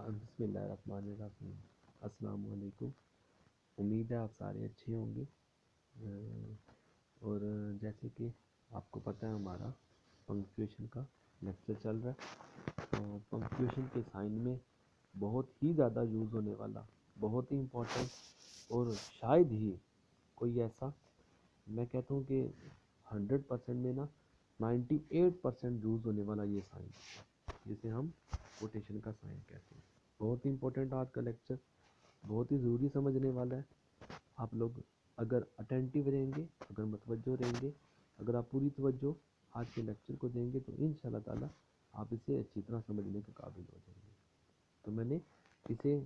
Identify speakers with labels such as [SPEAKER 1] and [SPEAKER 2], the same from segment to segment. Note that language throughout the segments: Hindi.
[SPEAKER 1] बिस्मिल्लाहिर्रहमानिर्रहीम। अस्सलाम वालेकुम। उम्मीद है आप सारे अच्छे होंगे। और जैसे कि आपको पता है हमारा पंक्चुएशन का लेक्चर चल रहा है। और पंक्चुएशन के साइन में बहुत ही ज़्यादा यूज़ होने वाला, बहुत ही इम्पोर्टेंट और शायद ही कोई ऐसा, मैं कहता हूँ कि 100% में ना 98% यूज़ होने वाला ये साइन, जिसे हम कोटेशन का साइन कहते हैं। बहुत ही इम्पोर्टेंट आज का लेक्चर, बहुत ही ज़रूरी समझने वाला है। आप लोग अगर अटेंटिव रहेंगे, अगर मुतवज्जो रहेंगे, अगर आप पूरी तवज्जो आज के लेक्चर को देंगे तो इंशाल्लाह ताला आप इसे अच्छी तरह समझने के काबिल हो जाएंगे। तो मैंने इसे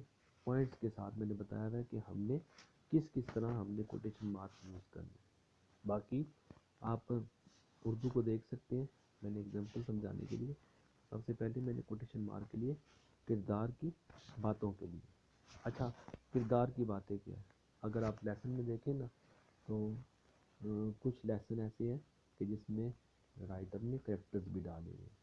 [SPEAKER 1] पॉइंट्स के साथ मैंने बताया है कि हमने किस किस तरह हमने कोटेशन मार्क यूज़ करने। बाकी आप उर्दू को देख सकते हैं, मैंने एग्जांपल समझाने के लिए सबसे पहले मैंने कोटेशन मार्क के लिए किरदार की बातों के लिए। अच्छा, किरदार की बातें क्या है? अगर आप लेसन में देखें ना तो कुछ लेसन ऐसे हैं कि जिसमें राइटर ने करेक्टर्स भी डाले हुए हैं।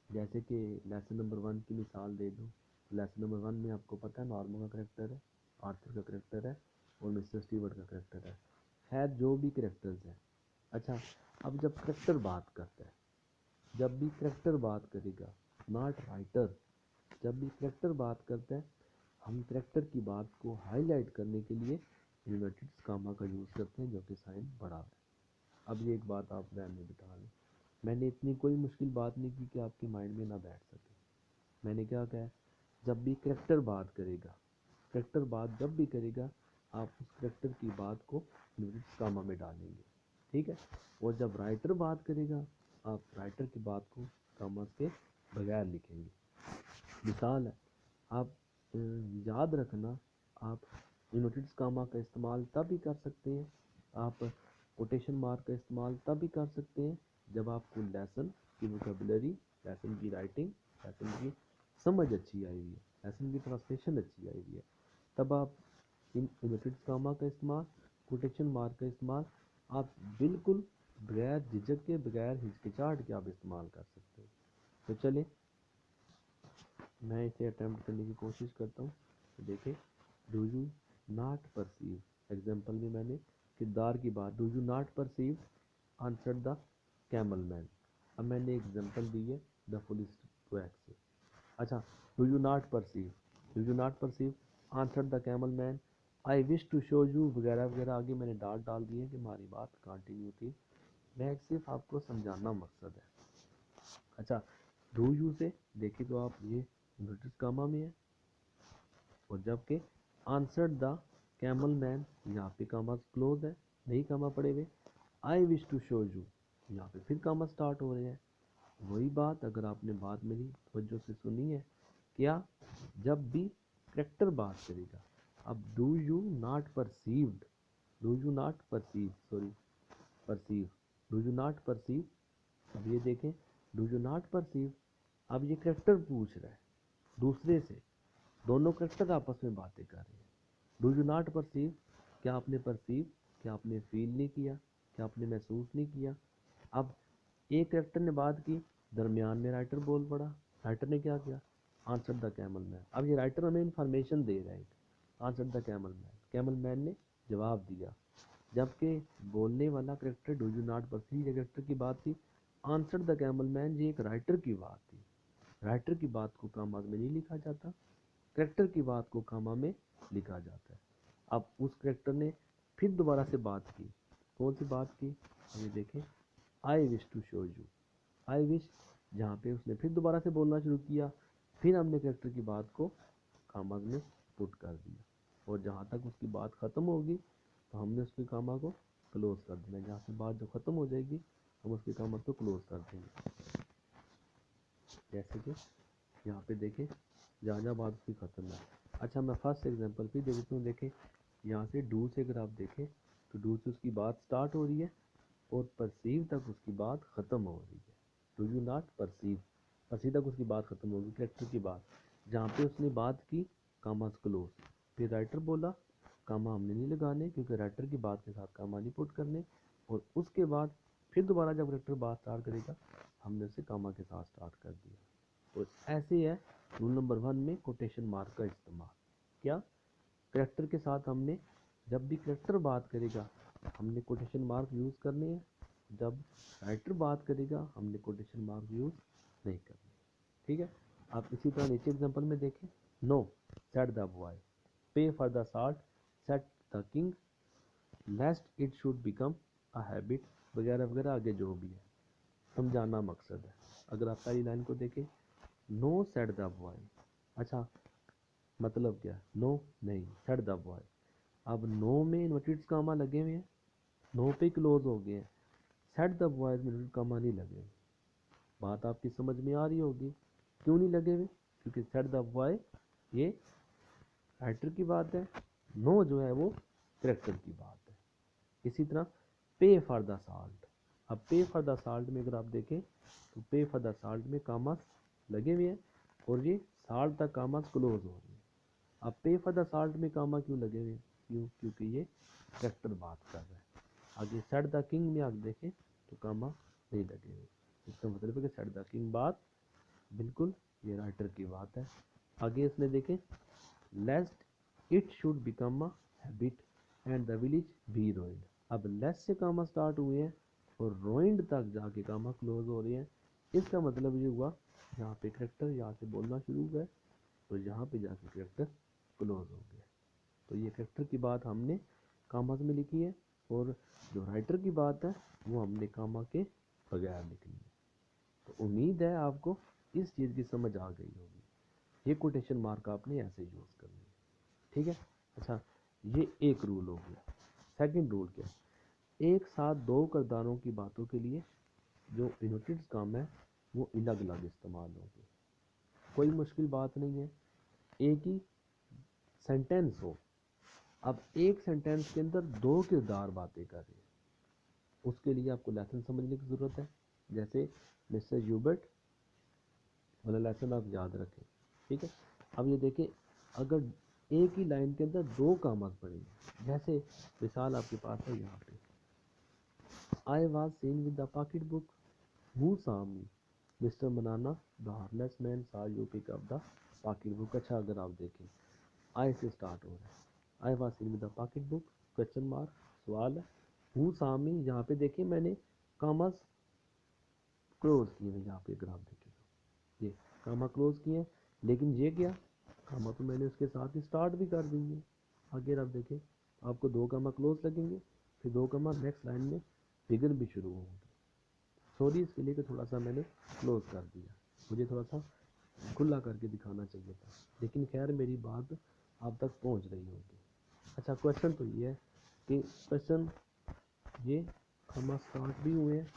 [SPEAKER 1] जैसे कि लेसन नंबर 1 की मिसाल दे दूँ, लेसन नंबर 1 में आपको पता है नॉर्मन का करेक्टर है, आर्थर का करेक्टर है और मिस्टर स्टीवर्ट का करेक्टर है। खैर जो भी करेक्टर्स हैं। अच्छा, अब जब करेक्टर बात करता है, जब भी करेक्टर बात करेगा, नॉट राइटर, जब भी करेक्टर बात करता है, हम करेक्टर की बात को हाईलाइट करने के लिए इन्वर्टेड कामा का यूज़ करते हैं, जो कि साइन बड़ा है। अब ये एक बात आप ध्यान में बिठा लें, मैंने इतनी कोई मुश्किल बात नहीं की कि आपके माइंड में ना बैठ सके। मैंने क्या कहा है, जब भी करेक्टर बात करेगा, करेक्टर बात जब भी करेगा, आप उस करेक्टर की बात को इन्वर्टेड कामा में डालेंगे, ठीक है। और जब राइटर बात करेगा, आप राइटर की बात को कामा के बगैर लिखेंगे। मिसाल है, आप याद रखना, आप इन्वर्टेड कामा का इस्तेमाल तब ही कर सकते हैं, आप कोटेशन मार्क का इस्तेमाल तब ही कर सकते हैं जब आपको लेसन की वोकैबुलरी, लेसन की राइटिंग, लेसन की समझ अच्छी आई हुई है, लेसन की ट्रांसलेशन अच्छी आई हुई है। तब आप इन्वर्टेड कामा का इस्तेमाल, कोटेशन मार्क का इस्तेमाल आप बिल्कुल बगैर झिझक के, बगैर हिचकिचाहट के आप इस्तेमाल कर सकते हो। तो चले मैं इसे अटेम्प्ट करने की कोशिश करता हूँ। तो देखें, do you not perceive, example में मैंने किरदार की बात, do you not perceive answer the camel man. अब मैंने एग्जाम्पल दी है द पुलिस टू एक्स से। अच्छा, do you not perceive, do you not perceive answer the camel man, I wish to show you वगैरह वगैरह। आगे मैंने डाट डाल दी है कि हमारी बात कंटिन्यू थी, मैं सिर्फ आपको समझाना मकसद है। अच्छा, डू यू से देखें तो आप ये इन्वर्टेड कामा में है, और जबकि आंसर द कैमल मैन यहाँ पे कामा क्लोज है, नहीं कामा पड़े हुए। I wish to show you, यहाँ पे फिर कामा स्टार्ट हो रहे हैं। वही बात अगर आपने बात मेरी तवज्जो से सुनी है, क्या जब भी करेक्टर बात करेगा, अब do you not perceived, do you not perceive, sorry perceive, do you not perceive. अब ये देखें, डू यू नॉट परसीव, अब ये करेक्टर पूछ रहा है दूसरे से, दोनों करेक्टर आपस में बातें कर रहे हैं। डू यू नॉट परसीव, क्या आपने परसीव, क्या आपने फील नहीं किया, क्या आपने महसूस नहीं किया। अब एक करेक्टर ने बात की, दरमियान में राइटर बोल पड़ा, राइटर ने क्या किया, आंसर द कैमल मैन। अब ये राइटर हमें इंफॉर्मेशन दे रहा है, answer the camel man, camel man ने जवाब दिया, जबकि बोलने वाला character do you not perceive, ये करेक्टर की बात थी, आंसर द कैमल मैन ये एक राइटर की बात थी। राइटर की बात को कामा में नहीं लिखा जाता, करेक्टर की बात को कामा में लिखा जाता है। अब उस करेक्टर ने फिर दोबारा से बात की, कौन सी बात की, ये देखें, I wish to show you, I wish, जहाँ पे उसने फिर दोबारा से बोलना शुरू किया, फिर हमने करेक्टर की बात को कामा में पुट कर दिया, और जहाँ तक उसकी बात ख़त्म होगी तो हमने उसकी कामा को क्लोज कर देना, जहाँ से बात जो ख़त्म हो जाएगी हम उसकी कामा को क्लोज कर देंगे। जैसे कि यहाँ पे देखें, जहाँ जहाँ बात उसकी ख़त्म है। अच्छा, मैं फर्स्ट एग्जांपल भी दे देता हूँ। देखें, यहाँ से डू से अगर आप देखें तो डू से उसकी बात स्टार्ट हो रही है और परसीव तक उसकी बात ख़त्म हो रही है। Do you not perceive, perceive तक उसकी बात ख़त्म होगी, करेक्टर की बात, जहाँ पे उसने बात की कामा क्लोज, फिर राइटर बोला कामा हमने नहीं लगाने क्योंकि राइटर की बात के साथ कामा नहीं पुट करने, और उसके बाद फिर दोबारा जब करेक्टर बात स्टार्ट करेगा हमने उसे कामा के साथ स्टार्ट कर दिया। तो ऐसे है रूल नंबर 1 में कोटेशन मार्क का इस्तेमाल। क्या करैक्टर के साथ हमने जब भी करैक्टर बात करेगा हमने कोटेशन मार्क यूज़ करने हैं, जब राइटर बात करेगा हमने कोटेशन मार्क यूज़ नहीं करने। ठीक है, आप इसी तरह नीचे एग्जांपल में देखें, no set the boy, pay for the salt, set the king, lest it should become a habit, वगैरह वगैरह आगे जो भी है समझाना मकसद है। अगर आप पहली लाइन को देखें, नो सेट द बॉय, अच्छा मतलब क्या, नो नहीं, सेट द बॉय। अब नो में इन्वर्टेड कामा लगे हुए हैं, नो पे क्लोज हो गए हैं, सेट द बॉय में इन्वर्टेड कामा नहीं लगे हुए। बात आपकी समझ में आ रही होगी क्यों नहीं लगे हुए, क्योंकि सेट द बॉय ये राइटर की बात है, नो जो है वो करैक्टर की बात है। इसी तरह पे फॉर द साल्ट, अब पे फॉर द साल्ट में अगर आप देखें तो पे फॉर द साल्ट में कामास लगे हुए हैं और ये साल्ट तक कामास क्लोज हो रही है। अब पे फॉर द साल्ट में कामा क्यों लगे हुए हैं, क्यों, क्योंकि ये करैक्टर बात कर रहा है। आगे सेट द किंग में आप देखें तो कामा नहीं लगे हुए, इसका मतलब है कि सेट द किंग बात बिल्कुल ये राइटर की बात है। आगे इसने देखें, lest it should become a habit and the village be ruined. अब लेस से कामा स्टार्ट हुए हैं और रोइंड तक जाके कामा क्लोज हो रहे हैं। इसका मतलब ये हुआ यहाँ पे करैक्टर यहाँ से बोलना शुरू हुआ है तो यहाँ पे जाके करैक्टर क्लोज हो गया। तो ये करैक्टर की बात हमने कामास में लिखी है और जो राइटर की बात है वो हमने कामा के बगैर लिखी है। तो उम्मीद है आपको इस चीज़ की समझ आ गई होगी। ये कोटेशन मार्क आपने ऐसे यूज़ करनी है। ठीक है, अच्छा ये एक रूल हो गया। सेकंड रूल क्या है, एक साथ दो किरदारों की बातों के लिए जो इनोटेड काम है वो अलग अलग इस्तेमाल होंगे। कोई मुश्किल बात नहीं है, एक ही सेंटेंस हो, अब एक सेंटेंस के अंदर दो किरदार बातें कर रहे हैं, उसके लिए आपको लेसन समझने की ज़रूरत है। जैसे मिस्टर ह्यूबर्ट वाला लेसन आप याद रखें। ठीक है, अब ये देखें, अगर एक ही लाइन के अंदर दो कामास पड़ेंगे, जैसे मिसाल आपके पास है यहाँ पे, I was seen with the pocket book, who saw me, mister मनाना the harmless man saw you pick up the pocket book. अच्छा अगर आप देखें आई से स्टार्ट हो रहा है, आई was seen with the pocket book, question mark सवाल है, हु सॉ मी, यहाँ पे देखिए मैंने कामास क्लोज किए हैं, यहाँ पे अगर आप देखें तो ये कामा क्लोज किए हैं, लेकिन ये क्या, कामा तो मैंने उसके साथ ही स्टार्ट भी कर दी है। आगे आप देखें आपको दो कामा क्लोज लगेंगे, फिर दो कामा नेक्स्ट लाइन में फिगर भी शुरू होंगे। सॉरी इसके लिए कि थोड़ा सा मैंने क्लोज कर दिया, मुझे थोड़ा सा खुला करके दिखाना चाहिए था, लेकिन खैर मेरी बात आप तक पहुंच रही होगी। अच्छा क्वेश्चन तो ये है कि क्वेश्चन ये कामा स्टार्ट भी हुए हैं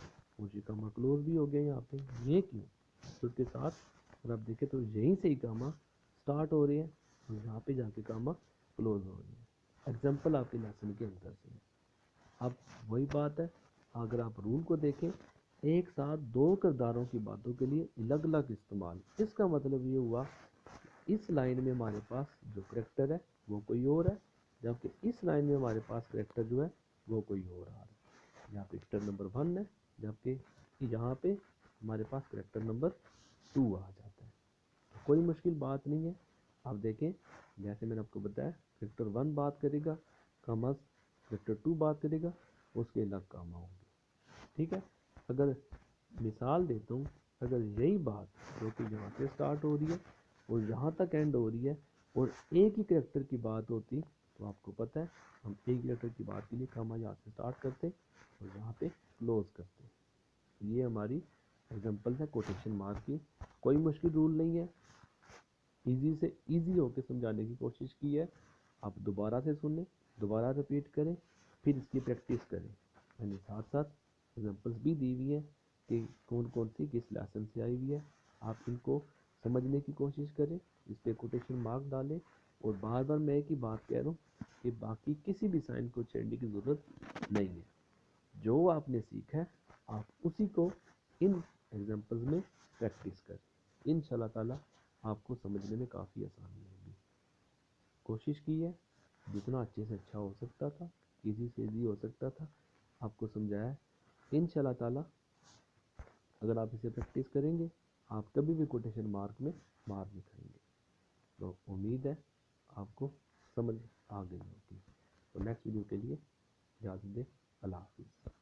[SPEAKER 1] और ये कामा क्लोज भी हो गए यहाँ पे, ये क्यों, तो उसके साथ अगर आप देखें तो यहीं से ही कामा स्टार्ट हो रही है और यहाँ पे जाके कामा क्लोज हो रही है। एग्जाम्पल आपके लेसन के अंदर से। अब वही बात है, अगर आप रूल को देखें, एक साथ दो किरदारों की बातों के लिए अलग अलग इस्तेमाल, इसका मतलब ये हुआ इस लाइन में हमारे पास जो करैक्टर है वो कोई और है, जबकि इस लाइन में हमारे पास करैक्टर जो है वो कोई और आ रहा है। यहाँ पे करैक्टर नंबर 1 है, जबकि यहाँ पे हमारे पास करैक्टर नंबर 2 आ जाता है। तो कोई मुश्किल बात नहीं है। आप देखें जैसे मैंने आपको बताया, करैक्टर 1 बात करेगा कामास, करैक्टर 2 बात करेगा उसके अलग कामा होंगे। ठीक है, अगर मिसाल देता हूँ, अगर यही बात जो कि यहाँ से स्टार्ट हो रही है और यहाँ तक एंड हो रही है और एक ही करैक्टर की बात होती तो आपको पता है हम एक करैक्टर की बात के लिए कामा यहाँ से स्टार्ट करते और यहाँ पे क्लोज करते। ये हमारी एग्जांपल है कोटेशन मार्क की। कोई मुश्किल रूल नहीं है, इजी से इजी होकर समझाने की कोशिश की है। आप दोबारा से सुनें, दोबारा रिपीट करें, फिर इसकी प्रैक्टिस करें। मैंने साथ साथ एग्जांपल्स भी दी हुई है कि कौन कौन सी किस लेसन से आई हुई है। आप इनको समझने की कोशिश करें, इस पर कोटेशन मार्क डालें और बार बार मैं एक ही बात कह रहा हूँ कि बाकी किसी भी साइन को छेड़ने की ज़रूरत नहीं है। जो आपने सीखा है आप उसी को इन एग्जांपल्स में प्रैक्टिस करें। इंशाल्लाह ताला आपको समझने में काफ़ी आसानी होगी। कोशिश की है, जितना अच्छे से अच्छा हो सकता था, इजी से इजी हो सकता था, आपको समझाया। इंशाल्लाह ताला अगर आप इसे प्रैक्टिस करेंगे आप कभी भी कोटेशन मार्क में मार दिखाएंगे। तो उम्मीद है आपको समझ आ गई होगी। तो नेक्स्ट वीडियो के लिए इजाज़त दें। अल्लाह हाफिज़।